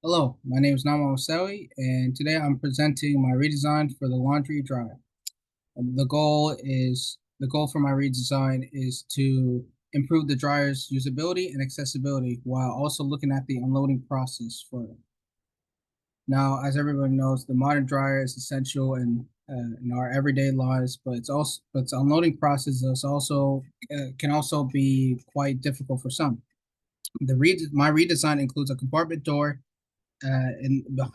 Hello, my name is Nama Osawi, and today I'm presenting my redesign for the laundry dryer. The goal for my redesign is to improve the dryer's usability and accessibility while also looking at the unloading process for it. Now, as everyone knows, the modern dryer is essential in our everyday lives, but its unloading process is also can also be quite difficult for some. My redesign includes a compartment door in the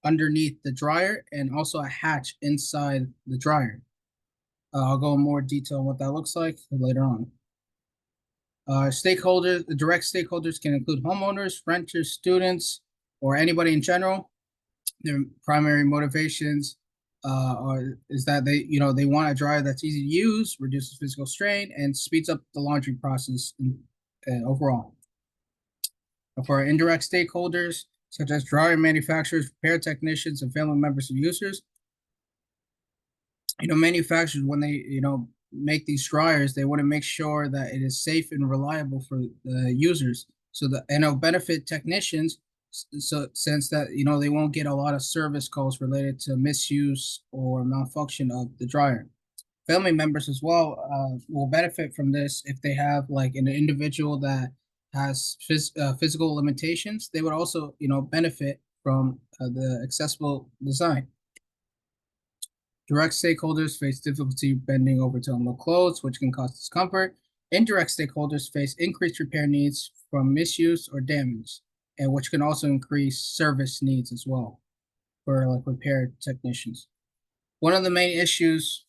underneath the dryer and also a hatch inside the dryer. I'll go in more detail on what that looks like later on. The direct stakeholders can include homeowners, renters, students, or anybody in general. Their primary motivations is that they want a dryer that's easy to use, reduces physical strain, and speeds up the laundry process overall. For our indirect stakeholders, such as dryer manufacturers, repair technicians, and family members of users, manufacturers, when they, make these dryers, they want to make sure that it is safe and reliable for the users. And it'll benefit technicians, so since that, they won't get a lot of service calls related to misuse or malfunction of the dryer. Family members as well will benefit from this if they have like an individual that has physical limitations. They would also, benefit from the accessible design. Direct stakeholders face difficulty bending over to unload clothes, which can cause discomfort. Indirect stakeholders face increased repair needs from misuse or damage, and which can also increase service needs as well for like repair technicians. One of the main issues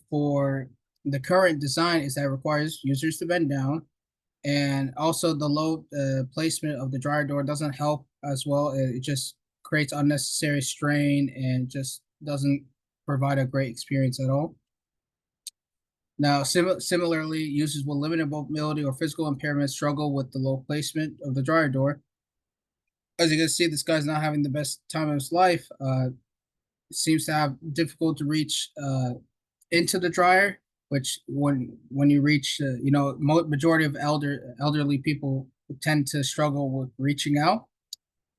for the current design is that it requires users to bend down, and also the low placement of the dryer door doesn't help as well. It just creates unnecessary strain and just doesn't provide a great experience at all. Now, similarly, users with limited mobility or physical impairment struggle with the low placement of the dryer door. As you can see, this guy's not having the best time of his life. Seems to have difficult to reach into the dryer, which when you reach, majority of elderly people tend to struggle with reaching out,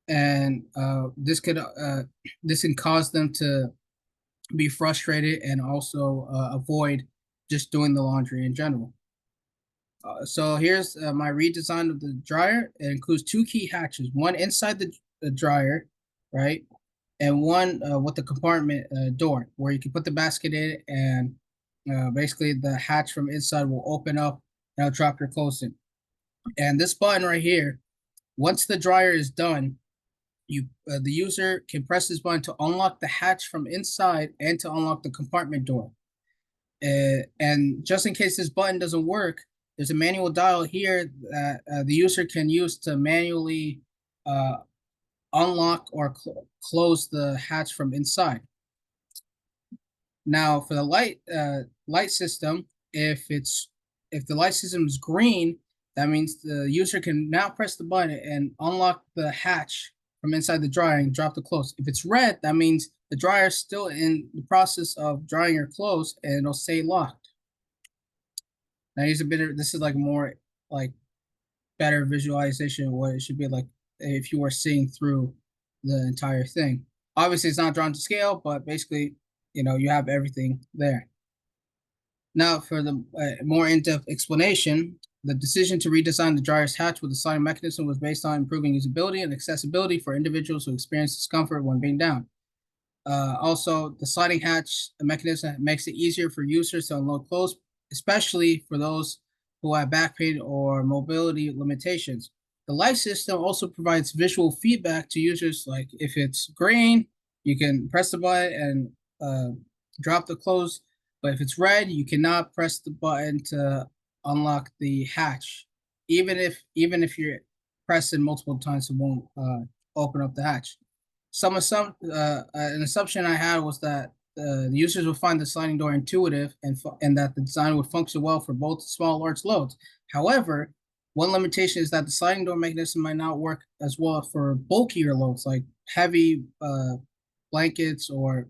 and this can cause them to be frustrated and also avoid just doing the laundry in general. So here's my redesign of the dryer. It includes two key hatches, one inside the dryer, right? And one with the compartment door where you can put the basket in, and basically the hatch from inside will open up and I'll drop your clothes in. And this button right here, once the dryer is done, the user can press this button to unlock the hatch from inside and to unlock the compartment door. And just in case this button doesn't work, there's a manual dial here that the user can use to manually unlock or close the hatch from inside. Now, for the light system, if the light system is green, that means the user can now press the button and unlock the hatch from inside the dryer and drop the clothes. If it's red, that means the dryer is still in the process of drying your clothes and it'll stay locked. Now, this is like more like better visualization of what it should be like if you were seeing through the entire thing. Obviously, it's not drawn to scale, but basically, you have everything there. Now, for the more in-depth explanation, the decision to redesign the dryer's hatch with a sliding mechanism was based on improving usability and accessibility for individuals who experience discomfort when being down. Also, the sliding hatch mechanism makes it easier for users to unload clothes, especially for those who have back pain or mobility limitations. The light system also provides visual feedback to users, like if it's green, you can press the button and drop the clothes, but if it's red, you cannot press the button to unlock the hatch. Even if you're pressing multiple times, it won't open up the hatch. An assumption I had was that the users would find the sliding door intuitive and that the design would function well for both small and large loads. However, one limitation is that the sliding door mechanism might not work as well for bulkier loads like heavy blankets or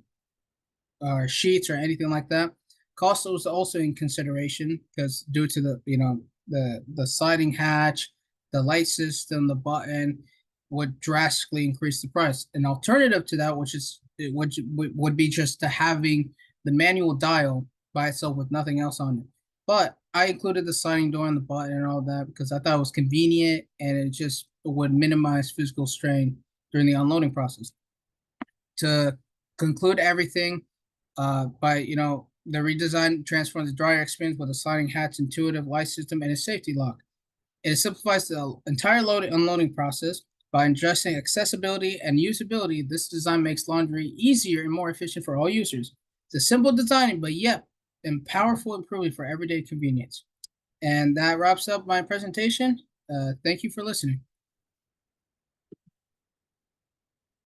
sheets or anything like that. Cost was also in consideration because due to the sliding hatch, the light system, the button, would drastically increase the price. An alternative to that, which would be just to having the manual dial by itself with nothing else on it. But I included the sliding door and the button and all that because I thought it was convenient and it just would minimize physical strain during the unloading process. To conclude everything, by the redesign transforms the dryer experience with a sliding hatch, intuitive light system, and a safety lock. It simplifies the entire loading unloading process by addressing accessibility and usability. This design makes laundry easier and more efficient for all users. It's a simple design, but yet and powerful improvement for everyday convenience. And that wraps up my presentation. Thank you for listening.